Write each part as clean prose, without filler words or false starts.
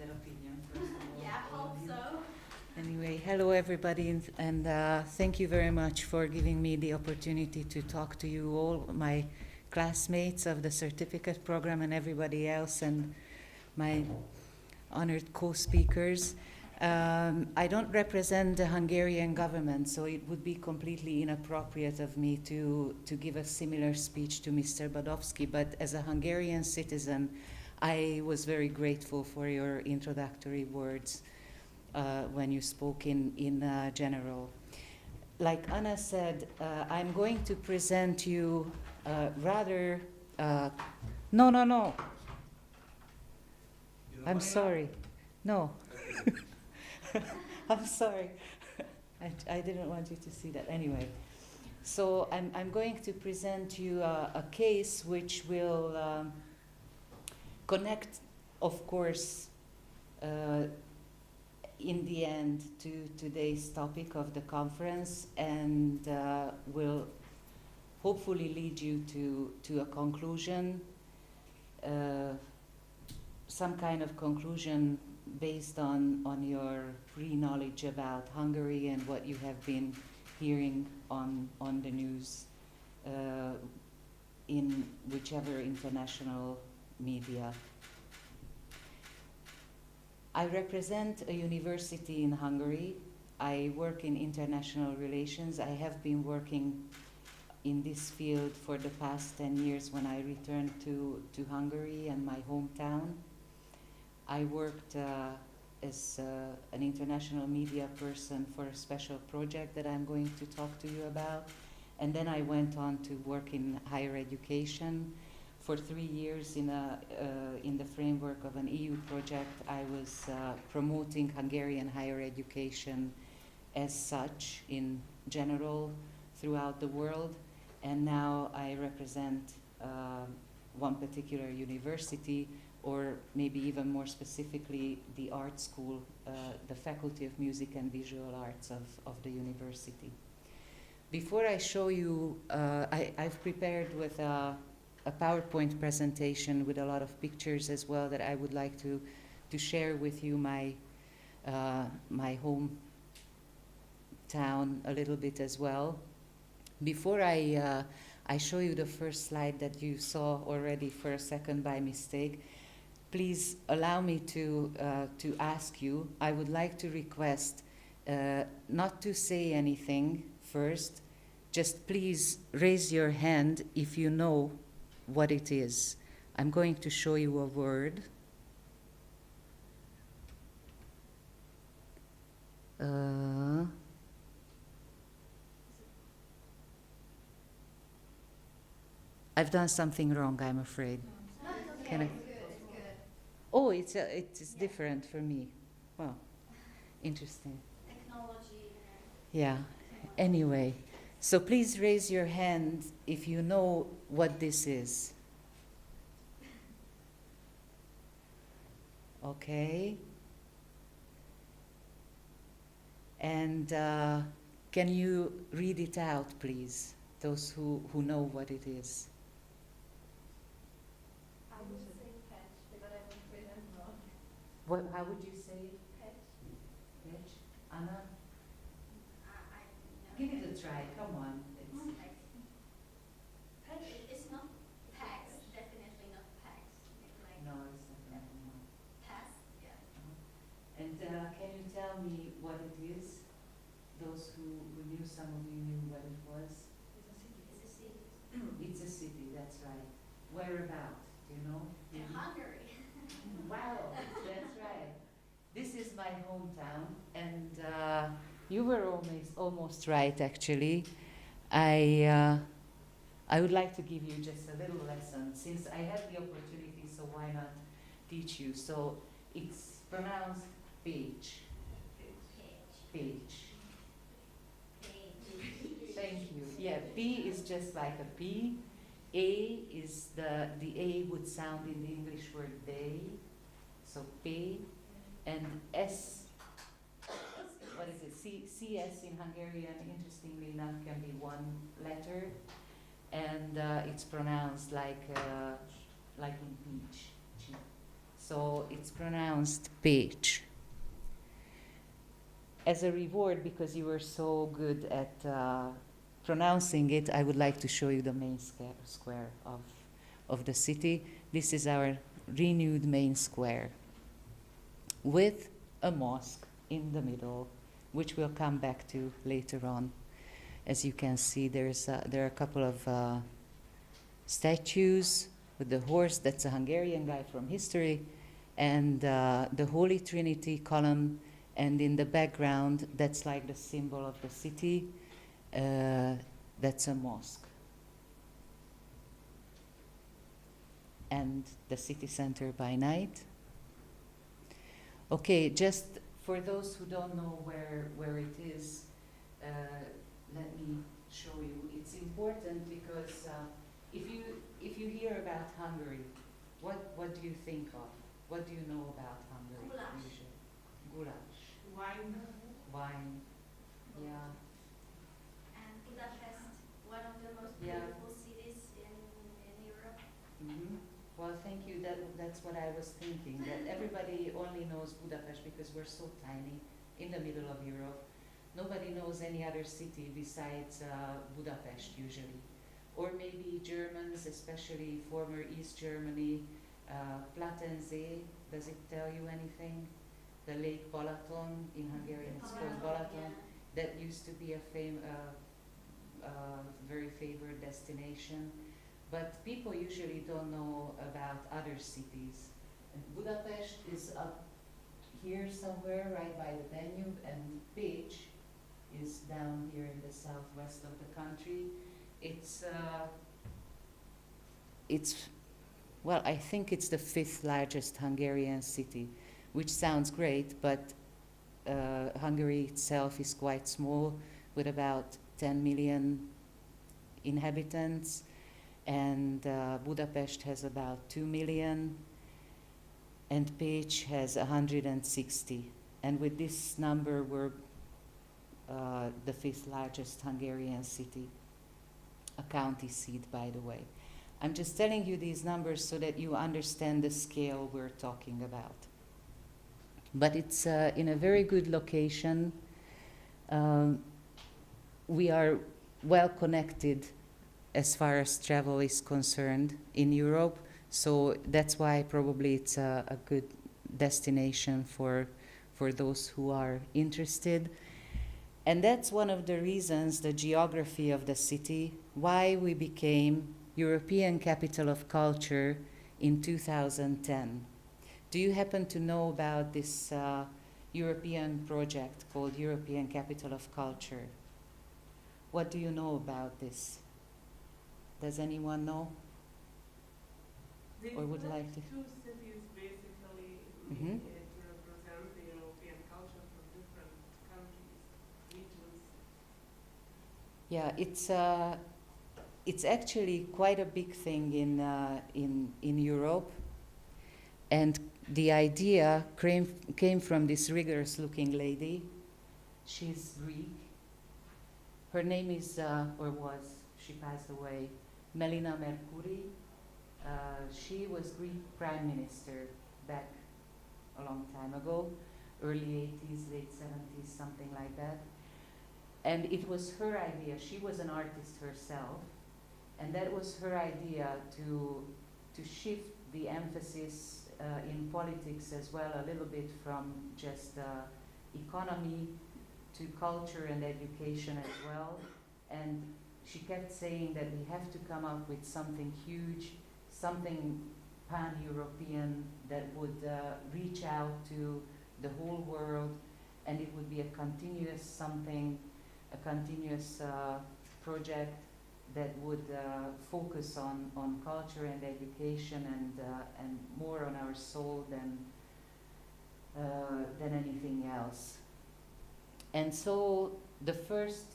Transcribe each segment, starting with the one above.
that opinion, first of all. Yeah, I hope so. Anyway, hello everybody, and thank you very much for giving me the opportunity to talk to you all, my classmates of the certificate program and everybody else, and my honored co-speakers. I don't represent the Hungarian government, so it would be completely inappropriate of me to give a similar speech to Mr. Badovsky, but as a Hungarian citizen, I was very grateful for your introductory words when you spoke in general. Like Anna said, I'm going to present you rather... No. I'm sorry. No. I'm sorry. I didn't want you to see that. Anyway, so I'm going to present you a case which will connect, of course, in the end to today's topic of the conference, and will hopefully lead you to a conclusion, some kind of conclusion based on your pre-knowledge about Hungary and what you have been hearing on the news in whichever international media. I represent a university in Hungary. I work in international relations. I have been working in this field for the past 10 years when I returned to Hungary and my hometown. I worked as an international media person for a special project that I'm going to talk to you about. And then I went on to work in higher education. For 3 years in the framework of an EU project, I was promoting Hungarian higher education as such in general throughout the world. And now I represent one particular university, or maybe even more specifically, the art school, the Faculty of Music and Visual Arts of the university. Before I show you, I've prepared with a PowerPoint presentation with a lot of pictures as well that I would like to share with you my hometown a little bit as well. Before I show you the first slide that you saw already for a second by mistake, please allow me to ask you, I would like to request not to say anything first, just please raise your hand if you know what it is. I'm going to show you a word. I've done something wrong, I'm afraid. No, it's okay. Can I? It's good. Oh, it's different for me. Well, interesting. Technology. Yeah. Anyway, so please raise your hand if you know what this is. Okay. And can you read it out, please? Those who know what it is. I would say patch, but I would pretend wrong. How would you say it? Patch. Pécs? Anna? I Give it a try, come on. It's not PAX, definitely not PAX. It's like No, it's definitely not. PAS, yeah. And can you tell me what it is? Those who knew, some of you knew what it was. It's a city. It's a city, that's right. Whereabout? Do you know? In Hungary. Wow, that's right. This is my hometown, and you were almost right, actually. I would like to give you just a little lesson, since I have the opportunity, so why not teach you? So it's pronounced Pécs. Pécs. Thank you. Yeah, P is just like a P. A is the A would sound in the English word day. So P. And S, what is it? CS in Hungarian, interestingly enough, can be one letter. And it's pronounced like in beach. So it's pronounced Pécs. As a reward, because you were so good at pronouncing it, I would like to show you the main square of the city. This is our renewed main square with a mosque in the middle, which we'll come back to later on. As you can see, there are a couple of statues with the horse. That's a Hungarian guy from history, and the Holy Trinity column, and in the background, that's like the symbol of the city. That's a mosque. And the city center by night. Okay, just for those who don't know where it is, let me show you. It's important because if you hear about Hungary, what do you think of? What do you know about Hungary? Goulash. Usually? Goulash. Wine. Wine. Yeah. And Budapest, one of the most Yeah. beautiful cities in Europe. Mm-hmm. Well, thank you. That's what I was thinking. That everybody only knows Budapest because we're so tiny in the middle of Europe. Nobody knows any other city besides Budapest usually, or maybe Germans, especially former East Germany. Plattensee. Does it tell you anything? The Lake Balaton in Hungarian, it's called Balaton. Yeah. That used to be a very favored destination. But people usually don't know about other cities. And Budapest is up here somewhere, right by the Danube, and Pécs is down here in the southwest of the country. Well, I think it's the 5th largest Hungarian city, which sounds great, but Hungary itself is quite small, with about 10 million inhabitants, and Budapest has about 2 million, and Pécs has 160. And with this number, we're the 5th largest Hungarian city, a county seat, by the way. I'm just telling you these numbers so that you understand the scale we're talking about. But it's in a very good location. We are well connected as far as travel is concerned in Europe, so that's why probably it's a good destination for those who are interested. And that's one of the reasons, the geography of the city, why we became European Capital of Culture in 2010. Do you happen to know about this European project called European Capital of Culture? What do you know about this? Does anyone know? Or would like to? Two cities basically Mhm. to represent the European culture from different countries, regions. Yeah, it's actually quite a big thing in Europe, and the idea came from this rigorous-looking lady. She's Greek. Her name is, or was, she passed away, Melina Mercouri. She was Greek Prime Minister back a long time ago, early 80s, late 70s, something like that. And it was her idea. She was an artist herself, and that was her idea to shift the emphasis in politics as well, a little bit from just economy to culture and education as well. And she kept saying that we have to come up with something huge, something pan-European that would reach out to the whole world, and it would be a continuous project that would focus on culture and education and more on our soul than anything else. And so the first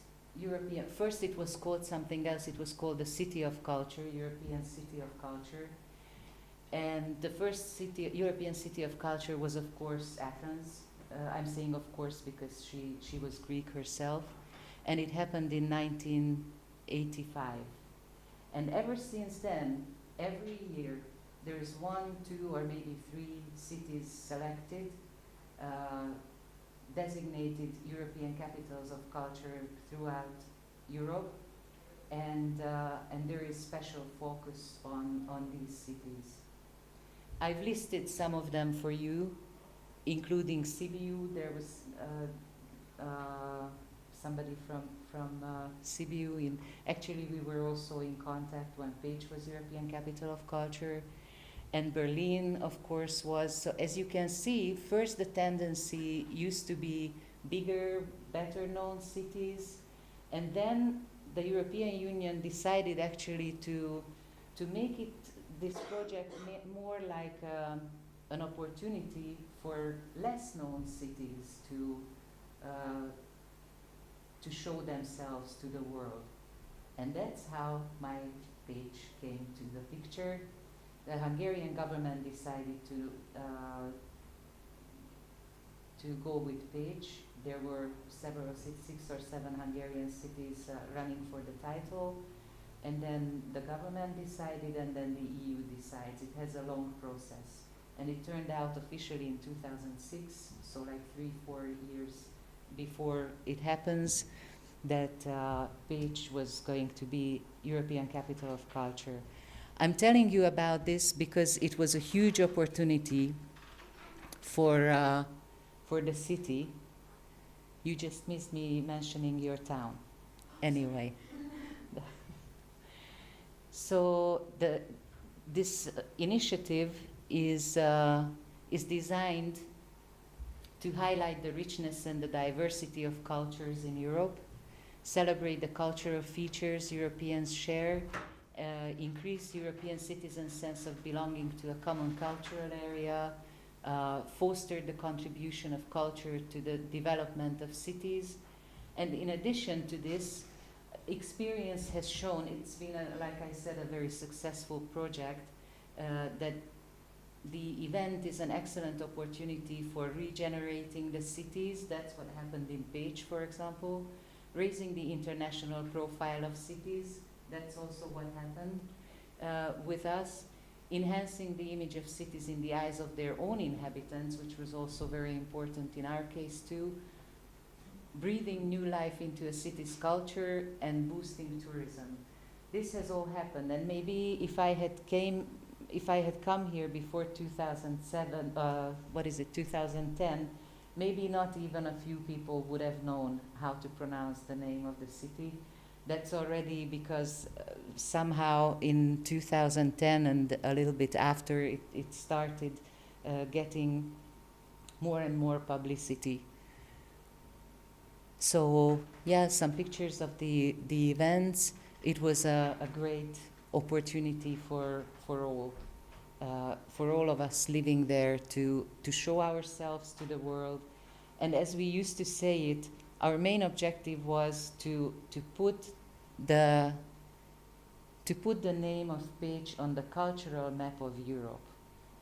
it was called something else. It was called the City of Culture, European City of Culture. And the first European City of Culture was, of course, Athens. I'm saying of course because she was Greek herself. And it happened in 1985. And ever since then, every year, there is 1, 2, or maybe 3 cities selected, designated European capitals of culture throughout Europe, and there is special focus on these cities. I've listed some of them for you, including Sibiu. There was somebody from Sibiu. Actually, we were also in contact when Pécs was European Capital of Culture. And Berlin, of course, was. So as you can see, first the tendency used to be bigger, better known cities. And then the European Union decided actually to make it, this project more like an opportunity for less known cities to show themselves to the world. And that's how my Pécs came to the picture. The Hungarian government decided to go with Pécs. There were several, 6 or 7 Hungarian cities running for the title. And then the government decided, and then the EU decides. It has a long process. And it turned out officially in 2006, so like 3-4 years before it happens, that Pécs was going to be European Capital of Culture. I'm telling you about this because it was a huge opportunity for the city. You just missed me mentioning your town. Anyway. So this initiative is designed to highlight the richness and the diversity of cultures in Europe, celebrate the cultural features Europeans share, increase European citizens' sense of belonging to a common cultural area, foster the contribution of culture to the development of cities. And in addition to this, experience has shown, it's been, like I said, a very successful project, that the event is an excellent opportunity for regenerating the cities. That's what happened in Pécs, for example. Raising the international profile of cities, that's also what happened with us. Enhancing the image of cities in the eyes of their own inhabitants, which was also very important in our case too. Breathing new life into a city's culture and boosting tourism. This has all happened, and maybe if I had come here before 2007, 2010, maybe not even a few people would have known how to pronounce the name of the city. That's already because somehow in 2010 and a little bit after, it started getting more and more publicity. So yeah, some pictures of the events. It was a great opportunity for all of us living there to show ourselves to the world. And as we used to say it, our main objective was to put the name of Pécs on the cultural map of Europe,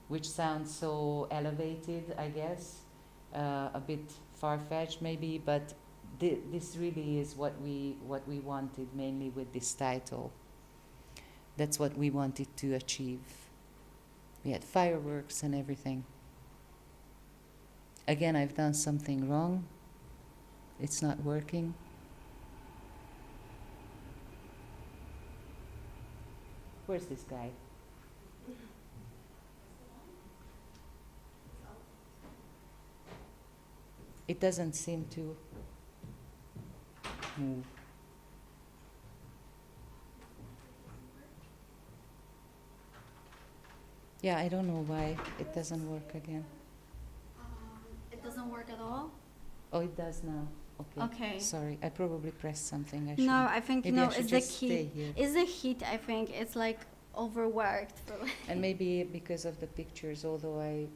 which sounds so elevated, I guess, a bit far-fetched maybe, but this really is what we wanted mainly with this title. That's what we wanted to achieve. We had fireworks and everything. Again, I've done something wrong. It's not working. Where's this guy? It doesn't seem to move. Yeah, I don't know why it doesn't work again. It doesn't work at all? Oh, it does now. Okay. Okay. Sorry, I probably pressed something. No, I think maybe no, I should it's the just stay heat. here. It's the heat, I think. It's like overworked. And maybe because of the pictures, although I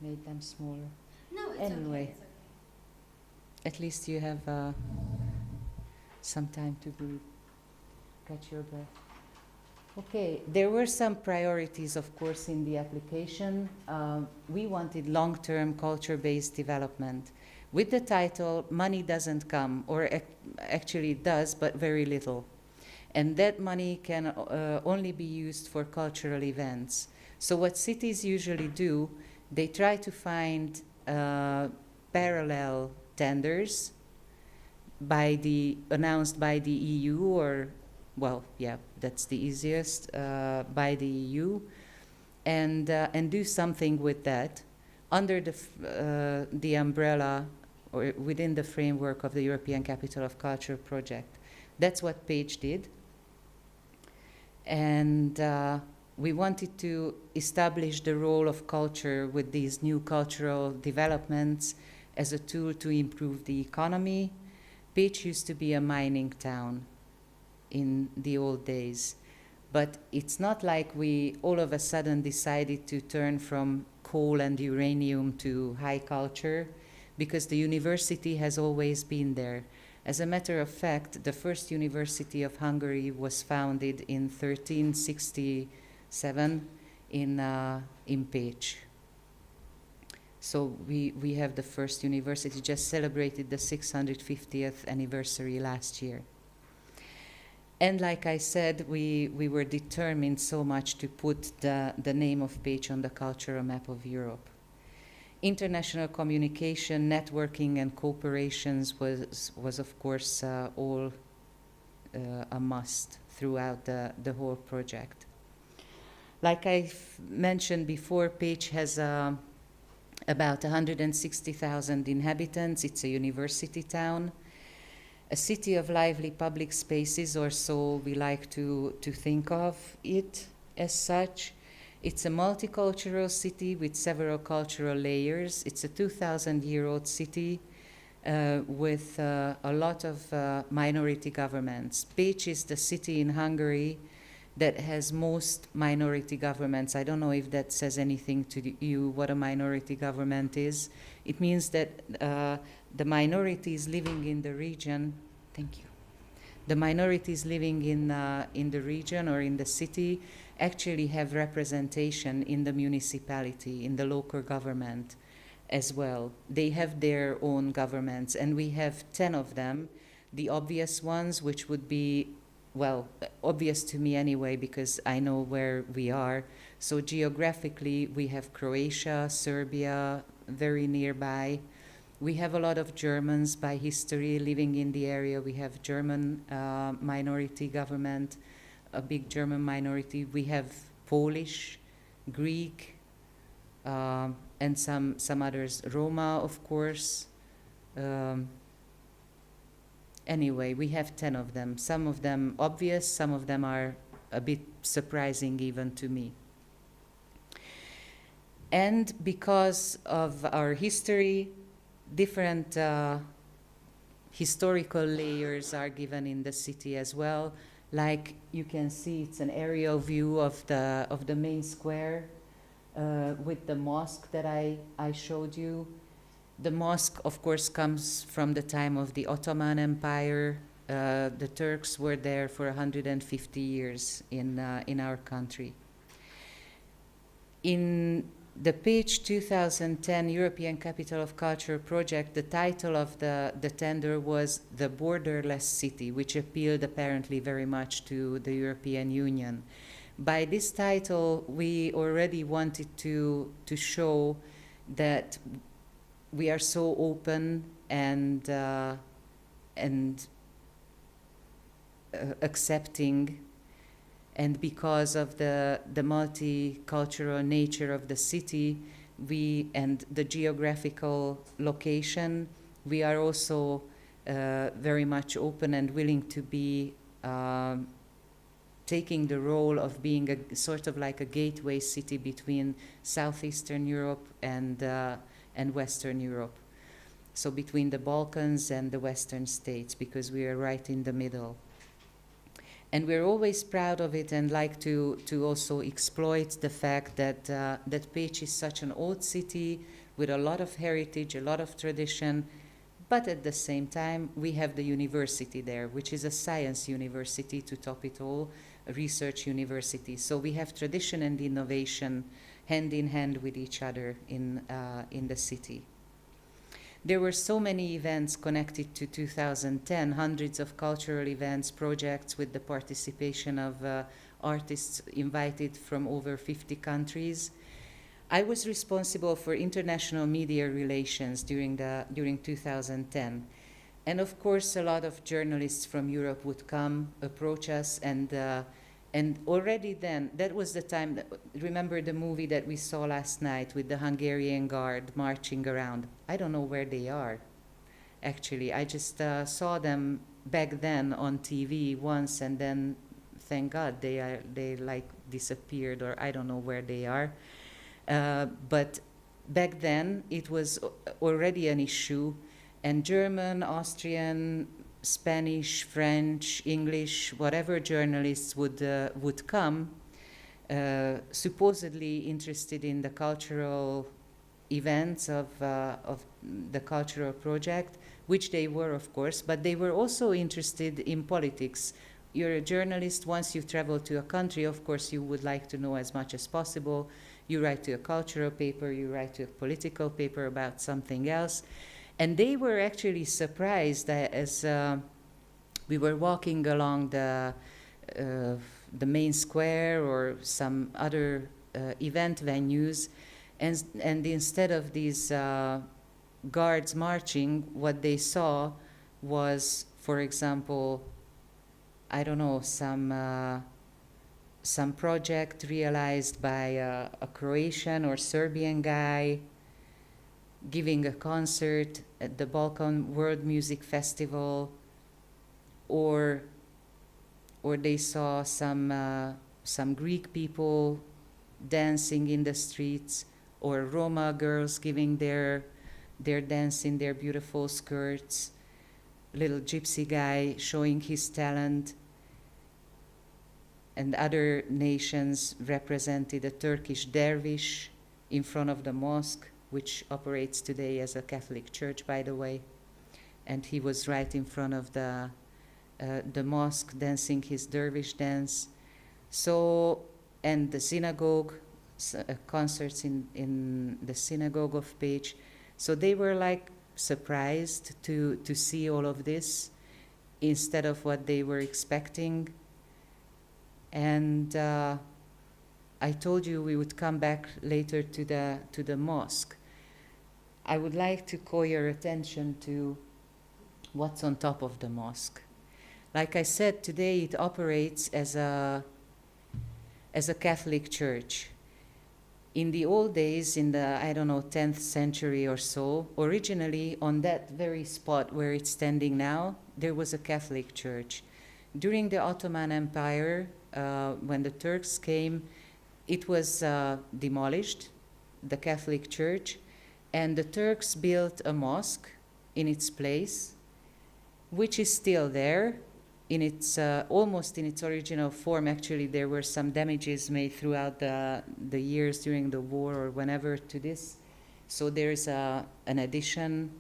made them smaller. No, it's Anyway. okay. It's okay. At least you have some time to breathe, catch your breath. Okay, there were some priorities, of course, in the application. We wanted long-term culture-based development. With the title, money doesn't come, or actually it does, but very little. And that money can only be used for cultural events. So what cities usually do, they try to find parallel tenders announced by the EU, or, well, yeah, that's the easiest, by the EU, and do something with that under the umbrella or within the framework of the European Capital of Culture project. That's what Pécs did. And we wanted to establish the role of culture with these new cultural developments as a tool to improve the economy. Pécs used to be a mining town in the old days, but it's not like we all of a sudden decided to turn from coal and uranium to high culture, because the university has always been there. As a matter of fact, the first university of Hungary was founded in 1367 in Pécs. So we have the first university, just celebrated the 650th anniversary last year. And like I said, we were determined so much to put the name of Pécs on the cultural map of Europe. International communication, networking, and cooperations was of course all a must throughout the whole project. Like I mentioned before, Pécs has about 160,000 inhabitants. It's a university town, a city of lively public spaces, or so we like to think of it as such. It's a multicultural city with several cultural layers. It's a 2,000-year-old city with a lot of minority governments. Pécs is the city in Hungary that has most minority governments. I don't know if that says anything to you, what a minority government is. It means that the minorities living in the region, thank you. The minorities living in the region or in the city actually have representation in the municipality, in the local government as well. They have their own governments, and we have 10 of them. The obvious ones, which would be, well, obvious to me anyway, because I know where we are. So geographically, we have Croatia, Serbia, very nearby. We have a lot of Germans by history living in the area. We have German minority government, a big German minority. We have Polish, Greek, and some others. Roma, of course. Anyway, we have 10 of them. Some of them obvious, some of them are a bit surprising even to me. And because of our history, different historical layers are given in the city as well. Like you can see, it's an aerial view of the main square with the mosque that I showed you. The mosque, of course, comes from the time of the Ottoman Empire. The Turks were there for 150 years in our country. In the Pécs 2010 European Capital of Culture project, the title of the tender was The Borderless City, which appealed apparently very much to the European Union. By this title, we already wanted to show that we are so open and accepting, and because of the multicultural nature of the city, and the geographical location, we are also very much open and willing to be taking the role of being a sort of like a gateway city between Southeastern Europe and Western Europe. So between the Balkans and the Western states, because we are right in the middle. And we're always proud of it and like to also exploit the fact that Pécs is such an old city with a lot of heritage, a lot of tradition, but at the same time we have the university there, which is a science university to top it all, a research university. So we have tradition and innovation hand in hand with each other in the city. There were so many events connected to 2010, hundreds of cultural events, projects with the participation of artists invited from over 50 countries. I was responsible for international media relations during 2010. And of course, a lot of journalists from Europe would come, approach us, and already then, that was the time, remember the movie that we saw last night with the Hungarian guard marching around? I don't know where they are, actually. I just saw them back then on TV once, and then, thank God, they like disappeared, or I don't know where they are. But back then, it was already an issue. And German, Austrian, Spanish, French, English, whatever journalists would come, supposedly interested in the cultural events of the cultural project, which they were, of course, but they were also interested in politics. You're a journalist. Once you've traveled to a country, of course, you would like to know as much as possible. You write to a cultural paper, you write to a political paper about something else. And they were actually surprised that as we were walking along the main square or some other event venues, and instead of these guards marching, what they saw was, for example, I don't know, some project realized by a Croatian or Serbian guy giving a concert at the Balkan World Music Festival, or they saw some Greek people dancing in the streets, or Roma girls giving their dance in their beautiful skirts, little gypsy guy showing his talent, and other nations represented a Turkish dervish in front of the mosque, which operates today as a Catholic church, by the way. And he was right in front of the mosque dancing his dervish dance. So, and the synagogue, concerts in the synagogue of Pécs. So they were like surprised to see all of this instead of what they were expecting. And I told you we would come back later to the mosque. I would like to call your attention to what's on top of the mosque. Like I said, today it operates as a Catholic church. In the old days, in the, 10th century or so, originally on that very spot where it's standing now, there was a Catholic church. During the Ottoman Empire, when the Turks came, it was demolished, the Catholic church, and the Turks built a mosque in its place, which is still there, in its almost in its original form. Actually, there were some damages made throughout the years during the war or whenever to this. So there's an addition,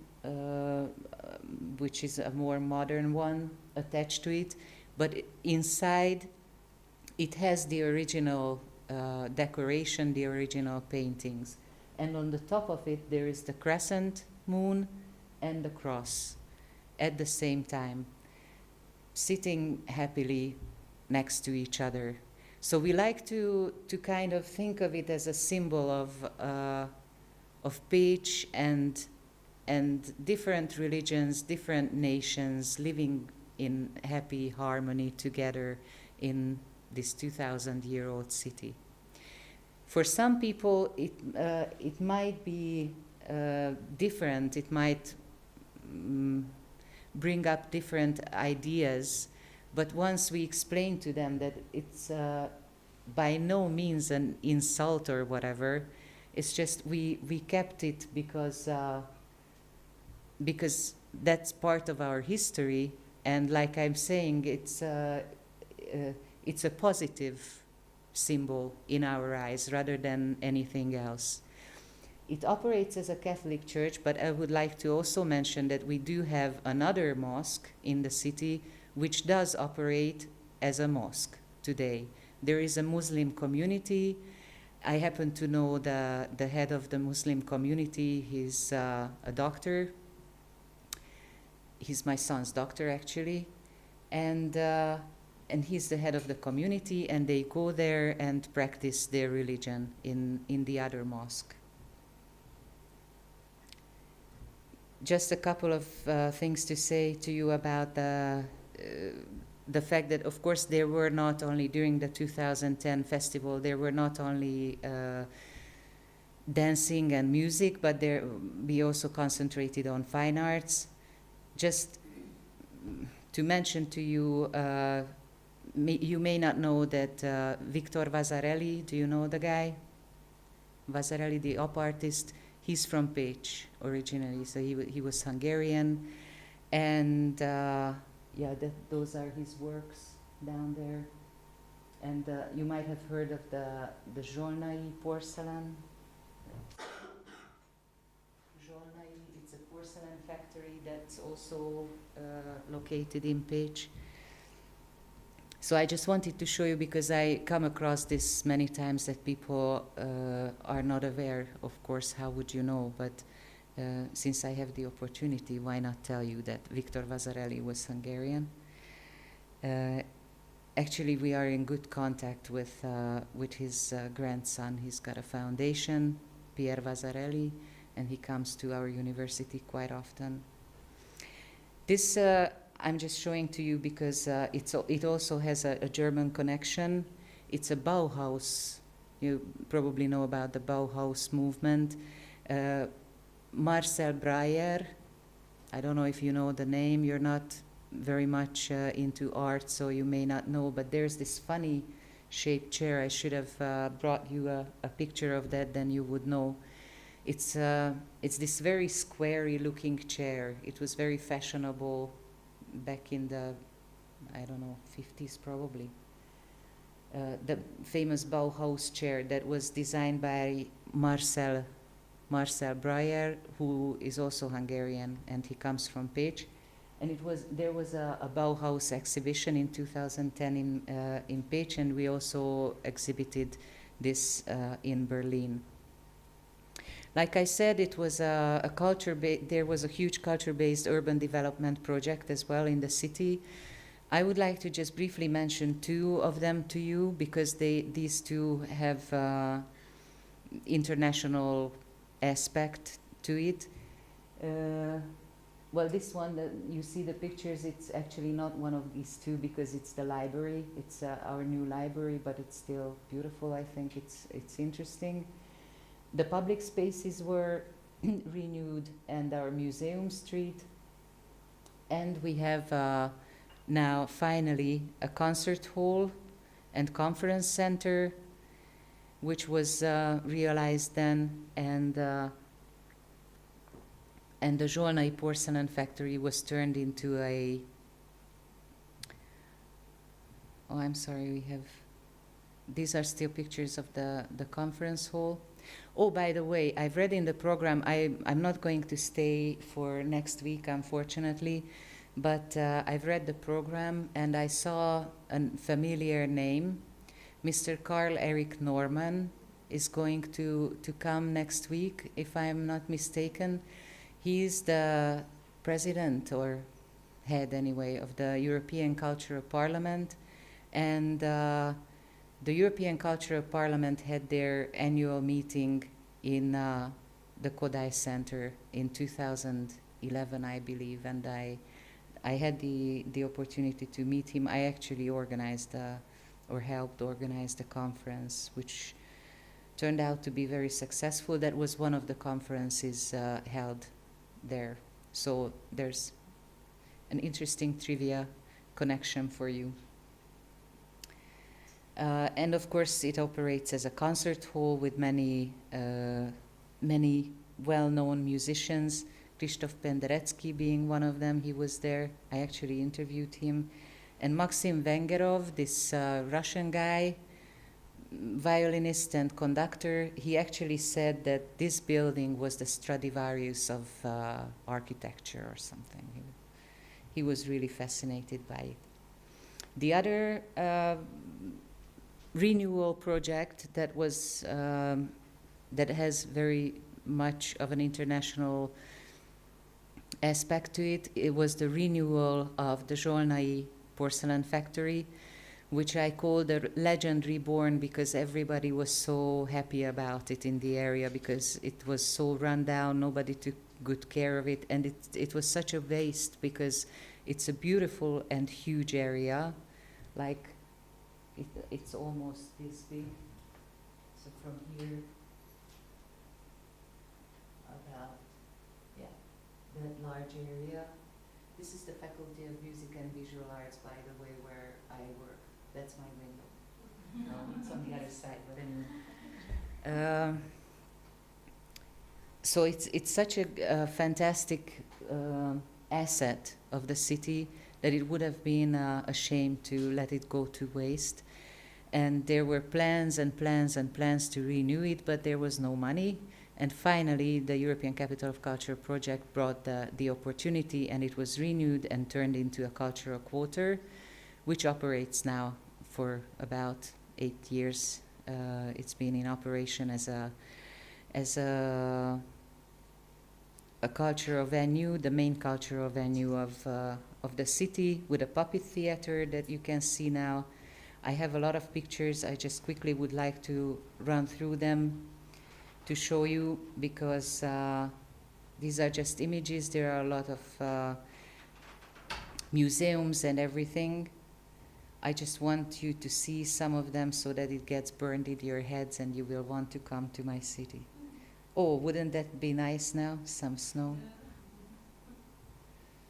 which is a more modern one attached to it. But inside, it has the original decoration, the original paintings. And on the top of it, there is the crescent moon and the cross at the same time, sitting happily next to each other. So we like to kind of think of it as a symbol of Pécs and different religions, different nations living in happy harmony together in this 2,000-year-old city. For some people, it might be different. It might bring up different ideas, but once we explain to them that it's by no means an insult or whatever, it's just we kept it because that's part of our history, and like I'm saying, it's a positive symbol in our eyes rather than anything else. It operates as a Catholic church, but I would like to also mention that we do have another mosque in the city which does operate as a mosque today. There is a Muslim community. I happen to know the head of the Muslim community. He's a doctor. He's my son's doctor, actually. And and he's the head of the community, and they go there and practice their religion in the other mosque. Just a couple of things to say to you about the fact that, of course, there were not only during the 2010 festival, there were not only dancing and music, but we also concentrated on fine arts. Just to mention to you, you may not know that Victor Vasarely, do you know the guy? Vasarely, the op artist, he's from Pécs originally, so he was Hungarian. And yeah, those are his works down there. And you might have heard of the Zsolnai porcelain. Zsolnai, it's a porcelain factory that's also located in Pécs. So I just wanted to show you, because I come across this many times, that people are not aware, of course, how would you know, but since I have the opportunity, why not tell you that Victor Vasarely was Hungarian? Actually, we are in good contact with his grandson. He's got a foundation, Pierre Vasarely, and he comes to our university quite often. This I'm just showing to you because it also has a German connection. It's a Bauhaus. You probably know about the Bauhaus movement. Marcel Breyer, I don't know if you know the name, you're not very much into art, so you may not know, but there's this funny shaped chair. I should have brought you a picture of that, then you would know. It's this very squarey looking chair. It was very fashionable back in the, I don't know, 50s probably. The famous Bauhaus chair that was designed by Marcel Breyer, who is also Hungarian, and he comes from Pécs. And there was a Bauhaus exhibition in 2010 in Pécs, and we also exhibited this in Berlin. Like I said, it was there was a huge culture-based urban development project as well in the city. I would like to just briefly mention two of them to you, because these two have international aspect to it. Well, this one, you see the pictures, it's actually not one of these two, because it's the library. It's our new library, but it's still beautiful. I think it's interesting. The public spaces were renewed, and our museum street. And we have now finally a concert hall and conference center, which was realized then, and the Zsolnai porcelain factory was turned into a, oh, I'm sorry, we have, these are still pictures of the conference hall. Oh, by the way, I've read in the program, I'm not going to stay for next week, unfortunately, but I've read the program and I saw a familiar name. Mr. Carl Eric Norman is going to come next week, if I'm not mistaken. He's the president, or head anyway, of the European Cultural Parliament, and the European Cultural Parliament had their annual meeting in the Kodály Center in 2011, I believe, and I had the opportunity to meet him. I actually organized or helped organize the conference, which turned out to be very successful. That was one of the conferences held there. So there's an interesting trivia connection for you. And of course, it operates as a concert hall with many well-known musicians, Krzysztof Penderecki being one of them. He was there. I actually interviewed him. And Maxim Vengerov, this Russian guy, violinist and conductor, he actually said that this building was the Stradivarius of architecture or something. He was really fascinated by it. The other renewal project that was that has very much of an international aspect to it, it was the renewal of the Zsolnai porcelain factory. which I call the legend reborn, because everybody was so happy about it in the area, because it was so run down, nobody took good care of it, and it was such a waste, because it's a beautiful and huge area, like it's almost this big. So from here, about, yeah, that large area. This is the Faculty of Music and Visual Arts, by the way, where I work. That's my window. No, it's on the other side, but anyway. So it's such a fantastic asset of the city that it would have been a shame to let it go to waste. And there were plans and plans and plans to renew it, but there was no money. And finally, the European Capital of Culture project brought the opportunity, and it was renewed and turned into a cultural quarter, which operates now for about 8 years. It's been in operation as a cultural venue, the main cultural venue of the city, with a puppet theater that you can see now. I have a lot of pictures. I just quickly would like to run through them to show you, because these are just images. There are a lot of museums and everything. I just want you to see some of them so that it gets burned in your heads and you will want to come to my city. Oh, wouldn't that be nice now? Some snow.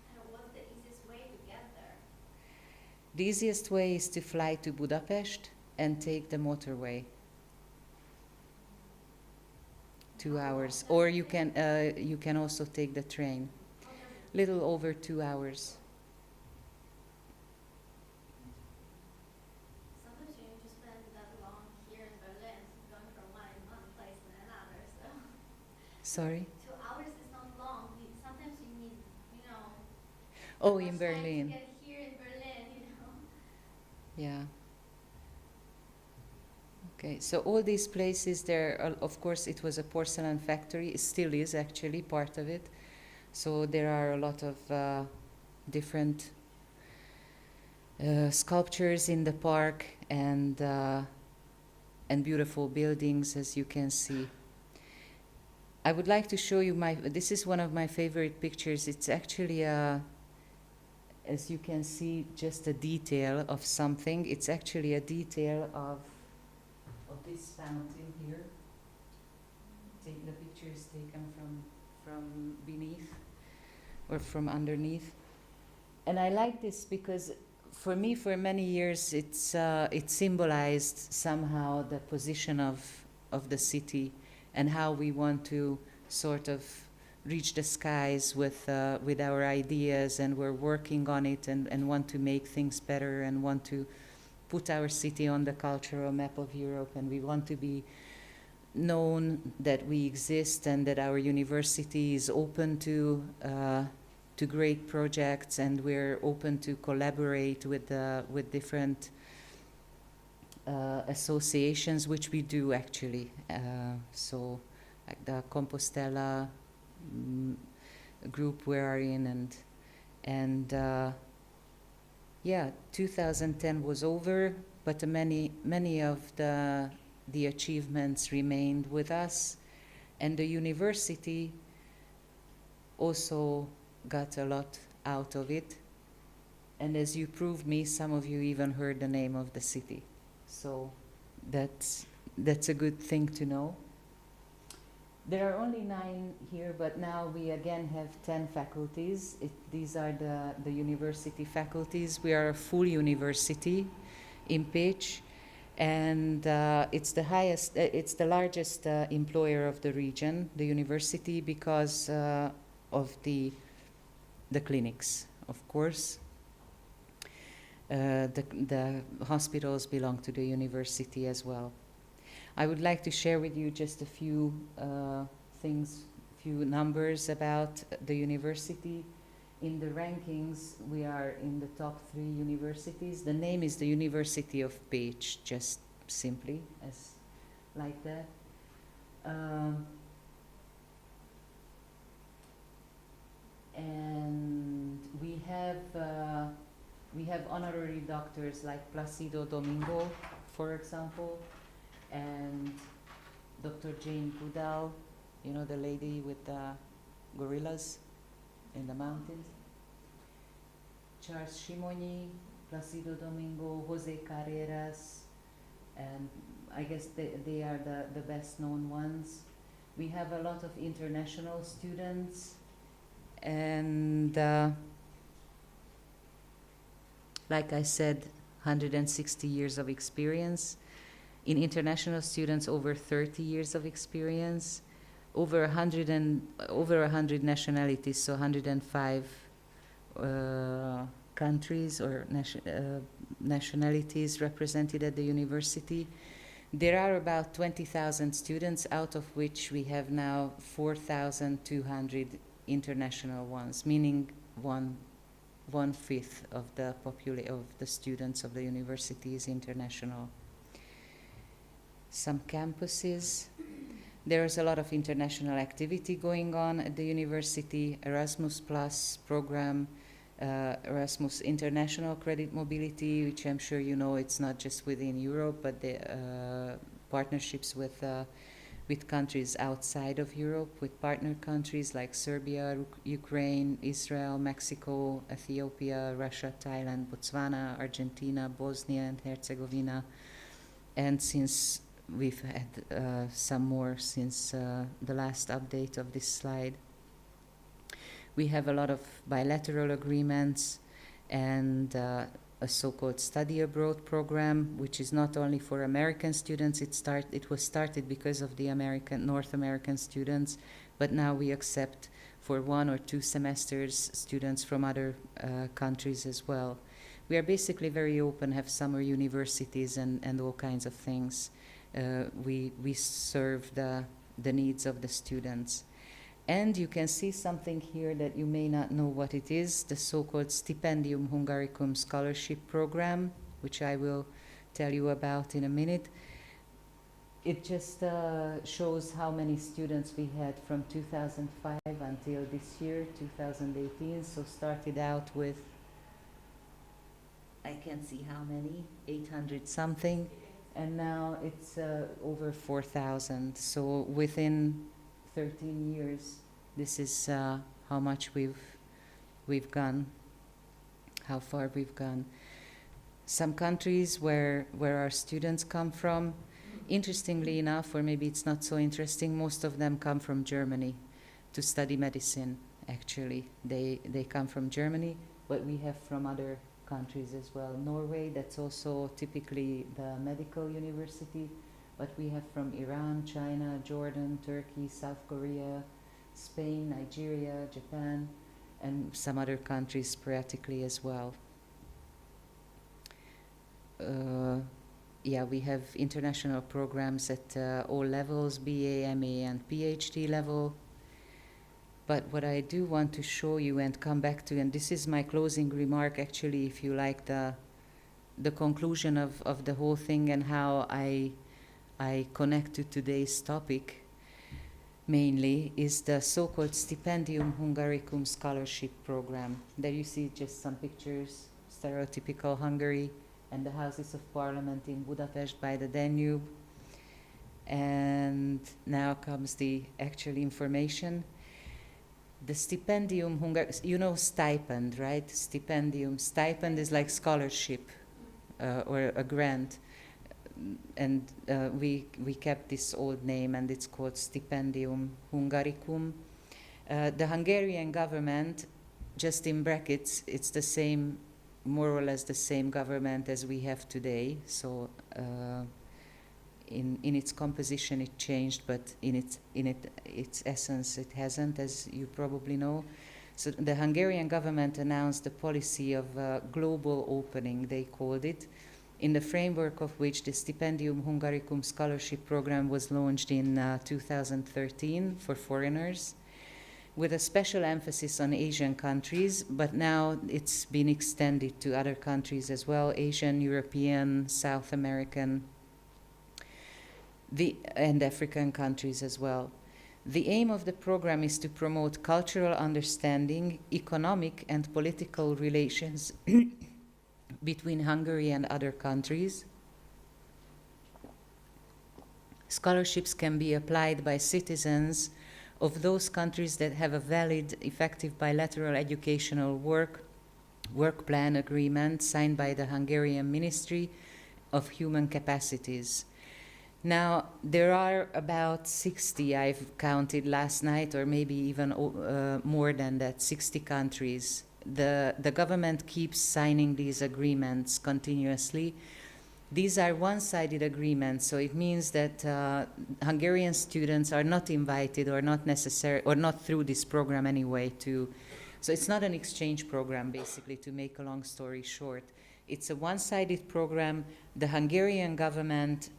And what's the easiest way to get there? The easiest way is to fly to Budapest and take the motorway. 2 hours. Or you can also take the train. Little over 2 hours. Sometimes you need to spend that long here in Berlin, going from one place to another. So Sorry? 2 hours is not long. Sometimes you need, Oh, much in time Berlin. to get here in Berlin. Yeah. Okay, so all these places there, of course, it was a porcelain factory. It still is actually part of it. So there are a lot of different sculptures in the park and beautiful buildings, as you can see. I would like to show you this is one of my favorite pictures. It's actually as you can see, just a detail of something. It's actually a detail of this fountain here. The picture is taken from beneath or from underneath. And I like this because for me, for many years, it symbolized somehow the position of the city and how we want to sort of reach the skies with our ideas, and we're working on it and want to make things better and want to put our city on the cultural map of Europe, and we want to be known that we exist and that our university is open to great projects, and we're open to collaborate with different associations, which we do actually. So like the Compostela group we are in, and yeah, 2010 was over, but many of the achievements remained with us, and the university also got a lot out of it. And as you proved me, some of you even heard the name of the city. So that's a good thing to know. There are only 9 here, but now we again have 10 faculties. These are the university faculties. We are a full university in Pécs, and it's the largest employer of the region, the university, because of the clinics, of course. The hospitals belong to the university as well. I would like to share with you just a few few numbers about the university. In the rankings, we are in the top 3 universities. The name is the University of Pécs, just simply as like that. And we have We have honorary doctors like Placido Domingo, for example, and Dr. Jane Goodall, you know, the lady with the gorillas in the mountains. Charles Simonyi, Placido Domingo, Jose Carreras, and I guess they are the best known ones. We have a lot of international students, and like I said, 160 years of experience. In international students, over 30 years of experience, over 100 nationalities, so 105 countries or nationalities represented at the university. There are about 20,000 students, out of which we have now 4,200 international ones, meaning one fifth of the of the students of the university is international. Some campuses. There is a lot of international activity going on at the university. Erasmus Plus program, Erasmus International Credit Mobility, which I'm sure you know, it's not just within Europe, but the partnerships with countries outside of Europe, with partner countries like Serbia, Ukraine, Israel, Mexico, Ethiopia, Russia, Thailand, Botswana, Argentina, Bosnia and Herzegovina, and since we've had some more since the last update of this slide. We have a lot of bilateral agreements and a so-called study abroad program, which is not only for American students. It was started because of the North American students, but now we accept for 1 or 2 semesters students from other countries as well. We are basically very open, have summer universities and all kinds of things. We serve the needs of the students. And you can see something here that you may not know what it is, the so-called Stipendium Hungaricum scholarship program, which I will tell you about in a minute. It just shows how many students we had from 2005 until this year, 2018. So started out with, I can't see how many, 800 something, and now it's over 4,000. So within 13 years, this is how much we've gone, how far we've gone. Some countries where our students come from, interestingly enough, or maybe it's not so interesting, most of them come from Germany to study medicine, actually. They come from Germany, but we have from other countries as well. Norway, that's also typically the medical university, but we have from Iran, China, Jordan, Turkey, South Korea, Spain, Nigeria, Japan, and some other countries sporadically as well. We have international programs at all levels, BA, MA, and PhD level. But what I do want to show you and come back to, and this is my closing remark actually, if you like, the conclusion of the whole thing and how I connect to today's topic mainly, is the so-called Stipendium Hungaricum scholarship program. There you see just some pictures, stereotypical Hungary, and the Houses of Parliament in Budapest by the Danube. And now comes the actual information. The Stipendium you know stipend, right? Stipend is like scholarship or a grant. And we kept this old name, and it's called Stipendium Hungaricum. The Hungarian government, just in brackets, it's the same, more or less the same government as we have today. So in its composition it changed, but in its essence it hasn't, as you probably know. So the Hungarian government announced a policy of global opening, they called it, in the framework of which the Stipendium Hungaricum scholarship program was launched in 2013 for foreigners, with a special emphasis on Asian countries, but now it's been extended to other countries as well, Asian, European, South American, and African countries as well. The aim of the program is to promote cultural understanding, economic and political relations between Hungary and other countries. Scholarships can be applied by citizens of those countries that have a valid, effective bilateral educational work plan agreement signed by the Hungarian Ministry of Human Capacities. Now, there are about 60, I've counted last night, or maybe even more than that, 60 countries. The government keeps signing these agreements continuously. These are one-sided agreements, so it means that Hungarian students are not invited or not necessary, or not through this program anyway, so it's not an exchange program, basically, to make a long story short. It's a one-sided program. The Hungarian government,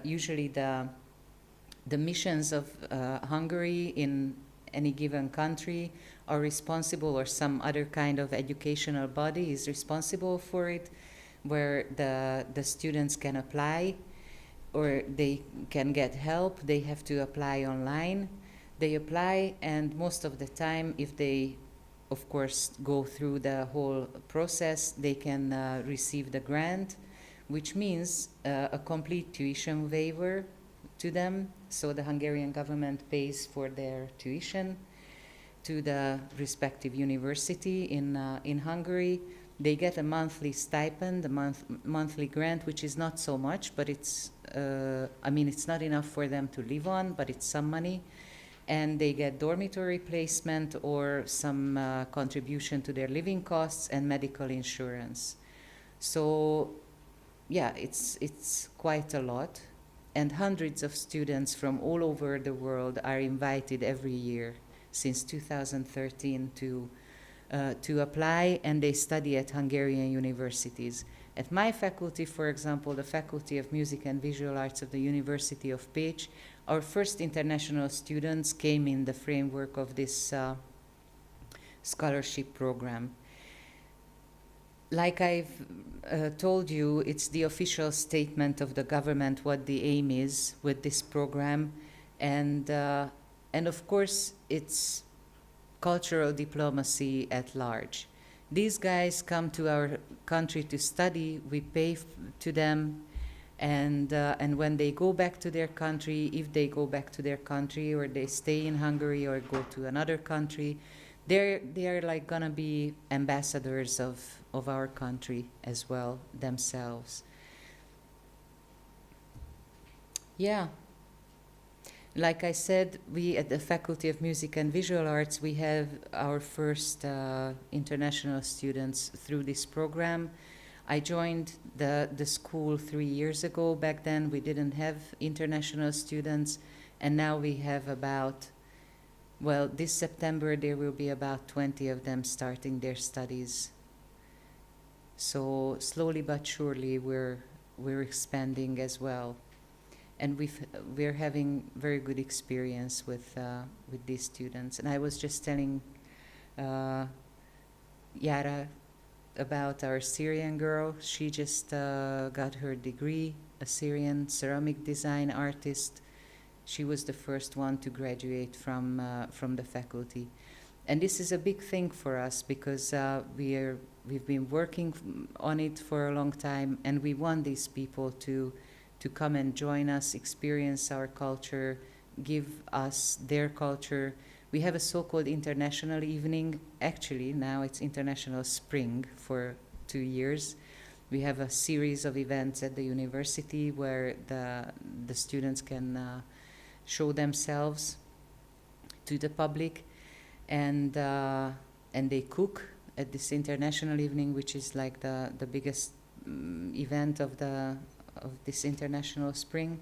usually the missions of Hungary in any given country are responsible, or some other kind of educational body is responsible for it, where the students can apply, or they can get help. They have to apply online. They apply, and most of the time, if they, of course, go through the whole process, they can receive the grant, which means a complete tuition waiver to them. So the Hungarian government pays for their tuition to the respective university in Hungary. They get a monthly stipend, a monthly grant, which is not so much, but it's, it's not enough for them to live on, but it's some money. And they get dormitory placement or some contribution to their living costs and medical insurance. So, yeah, it's quite a lot. And hundreds of students from all over the world are invited every year since 2013 to apply, and they study at Hungarian universities. At my faculty, for example, the Faculty of Music and Visual Arts of the University of Pécs, our first international students came in the framework of this scholarship program. Like I've told you, it's the official statement of the government what the aim is with this program, and of course it's cultural diplomacy at large. These guys come to our country to study, we pay to them, and when they go back to their country, if they go back to their country, or they stay in Hungary or go to another country, they're like gonna be ambassadors of our country as well themselves. Yeah. Like I said, we at the Faculty of Music and Visual Arts, we have our first international students through this program. I joined the school 3 years ago. Back then we didn't have international students, and now we have about, well, this September there will be about 20 of them starting their studies. So slowly but surely we're expanding as well. And we're having very good experience with these students. And I was just telling Yara about our Syrian girl. She just got her degree, a Syrian ceramic design artist. She was the first one to graduate from the faculty. And this is a big thing for us, because we've been working on it for a long time, and we want these people to come and join us, experience our culture, give us their culture. We have a so-called international evening. Actually, now it's International Spring for 2 years. We have a series of events at the university where the students can show themselves to the public, and they cook at this international evening, which is like the biggest event of this international spring,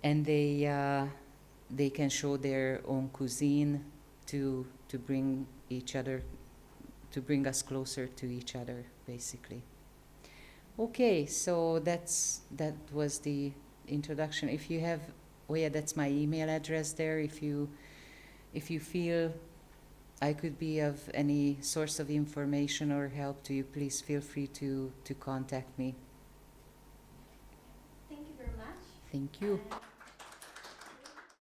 and they can show their own cuisine to bring us closer to each other, basically. Okay, so that was the introduction. If you have, oh yeah, that's my email address there. If you feel I could be of any source of information or help to you, please feel free to contact me. Thank you very much. Thank you.